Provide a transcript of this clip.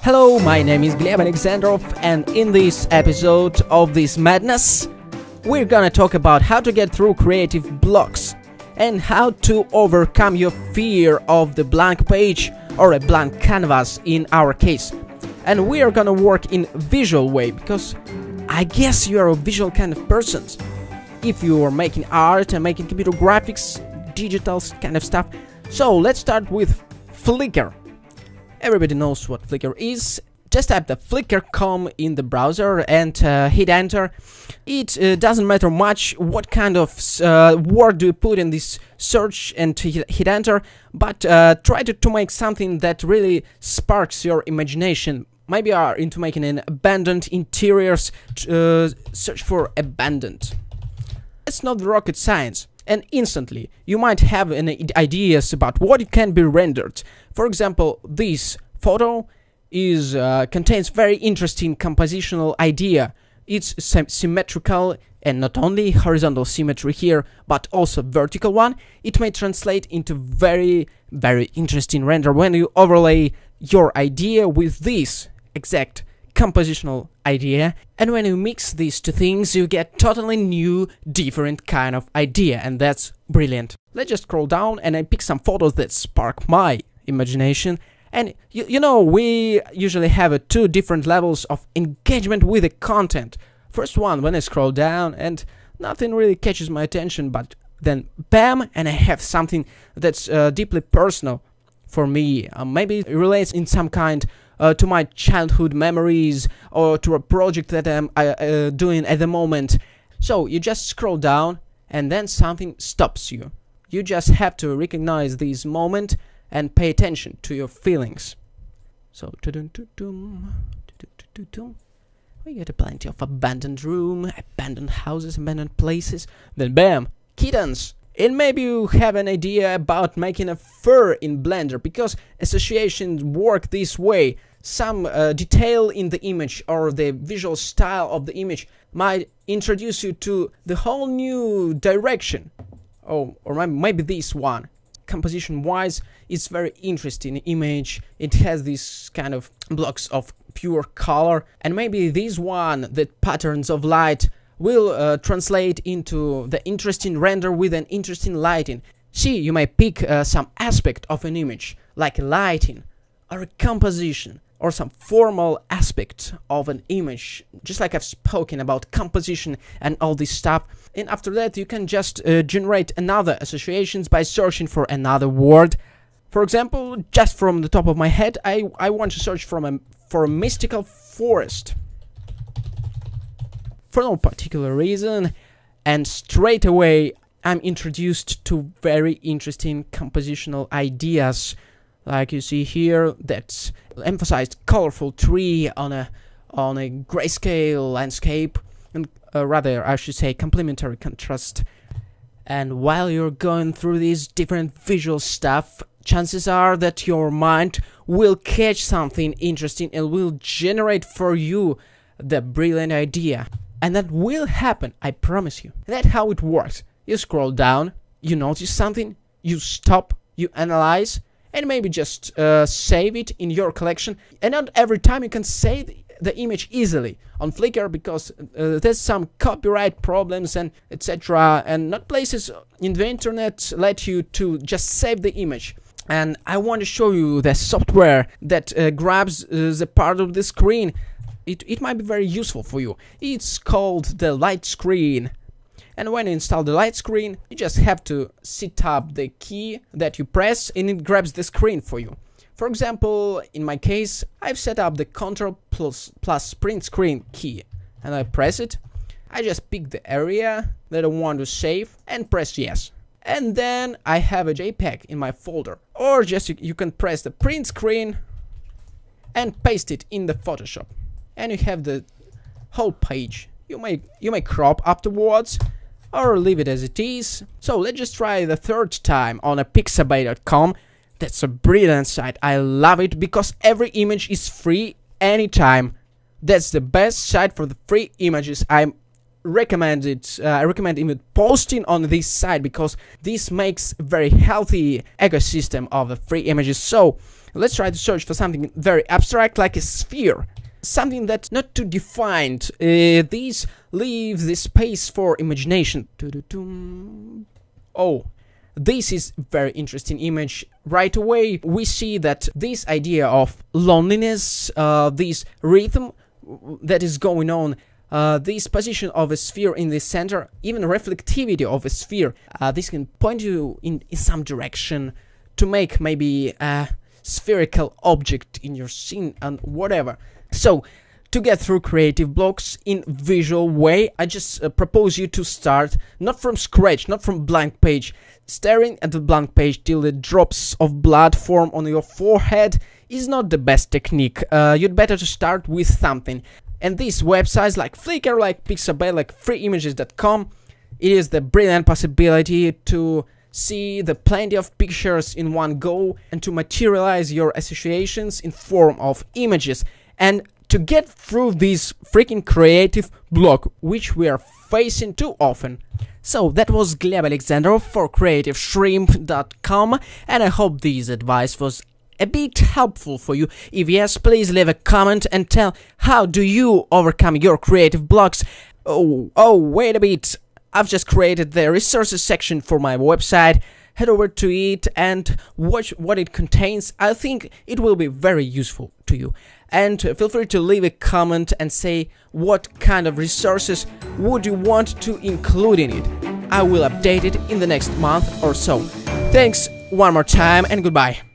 Hello, my name is Gleb Alexandrov, and in this episode of this madness, we're gonna talk about how to get through creative blocks and how to overcome your fear of the blank page or a blank canvas in our case. And we are gonna work in visual way because I guess you are a visual kind of person. If you are making art and making computer graphics, digital kind of stuff. So let's start with Flickr. Everybody knows what Flickr is. Just type the Flickr.com in the browser and hit enter. It doesn't matter much what kind of word do you put in this search and hit enter, but try to make something that really sparks your imagination. Maybe you are into making an abandoned interiors, search for abandoned. It's not rocket science, and instantly you might have ideas about what it can be rendered. For example, this photo contains very interesting compositional idea. It's symmetrical, and not only horizontal symmetry here, but also vertical one. It may translate into very interesting render when you overlay your idea with this exact compositional idea, and when you mix these two things you get totally new, different kind of idea, and that's brilliant. Let's just scroll down and I pick some photos that spark my imagination. And you know, we usually have two different levels of engagement with the content. First one, when I scroll down and nothing really catches my attention, but then bam, and I have something that's deeply personal for me. Maybe it relates in some kind to my childhood memories or to a project that I'm doing at the moment. So you just scroll down and then something stops you. You just have to recognize this moment and pay attention to your feelings. So we get plenty of abandoned room, abandoned houses, abandoned places. Then bam, kittens. And maybe you have an idea about making a fur in Blender, because associations work this way. Some detail in the image or the visual style of the image might introduce you to the whole new direction. Oh, or maybe this one. Composition wise, it's very interesting image. It has this kind of blocks of pure color, and maybe this one, the patterns of light, will translate into the interesting render with an interesting lighting. See, you may pick some aspect of an image, like lighting or a composition or some formal aspect of an image, just like I've spoken about composition and all this stuff. And after that you can just generate another associations by searching for another word. For example, just from the top of my head, I want to search for a mystical forest for no particular reason, and straight away I'm introduced to very interesting compositional ideas. Like you see here, that's emphasized colorful tree on a grayscale landscape, and rather I should say complementary contrast. And while you're going through these different visual stuff, chances are that your mind will catch something interesting and will generate for you the brilliant idea. And that will happen, I promise you. That's how it works. You scroll down, you notice something, you stop, you analyze, and maybe just save it in your collection. And not every time you can save the image easily on Flickr, because there's some copyright problems and etc. And not places in the internet let you to just save the image. And I want to show you the software that grabs the part of the screen. It might be very useful for you. It's called the Lightscreen. And when you install the Lightscreen, you just have to set up the key that you press and it grabs the screen for you. For example, in my case, I've set up the Ctrl plus print screen key, and I press it. I just pick the area that I want to save and press yes. And then I have a JPEG in my folder. Or just you can press the print screen and paste it in the Photoshop. And you have the whole page. You may crop afterwards or leave it as it is. So let's just try the third time on a pixabay.com. That's a brilliant site. I love it because every image is free anytime. That's the best site for the free images. I recommend even posting on this site because this makes a very healthy ecosystem of the free images. So Let's try to search for something very abstract, like a sphere. Something that's not too defined. These leave the space for imagination. Oh, this is very interesting image. Right away, we see that this idea of loneliness, this rhythm that is going on, this position of a sphere in the center, even reflectivity of a sphere, this can point you in some direction to make maybe a spherical object in your scene and whatever. So, to get through creative blocks in visual way, I just propose you to start not from scratch, not from blank page. Staring at the blank page till the drops of blood form on your forehead is not the best technique. You'd better to start with something. And these websites like Flickr, like Pixabay, like freeimages.com, it is the brilliant possibility to see the plenty of pictures in one go and to materialize your associations in form of images. And to get through this freaking creative block, which we are facing too often. So that was Gleb Alexandrov for creativeshrimp.com, and I hope this advice was a bit helpful for you. If yes, please leave a comment and tell how do you overcome your creative blocks. Oh, wait a bit. I've just created the resources section for my website. Head over to it and watch what it contains. I think it will be very useful to you. And feel free to leave a comment and say what kind of resources would you want to include in it. I will update it in the next month or so. Thanks one more time and goodbye.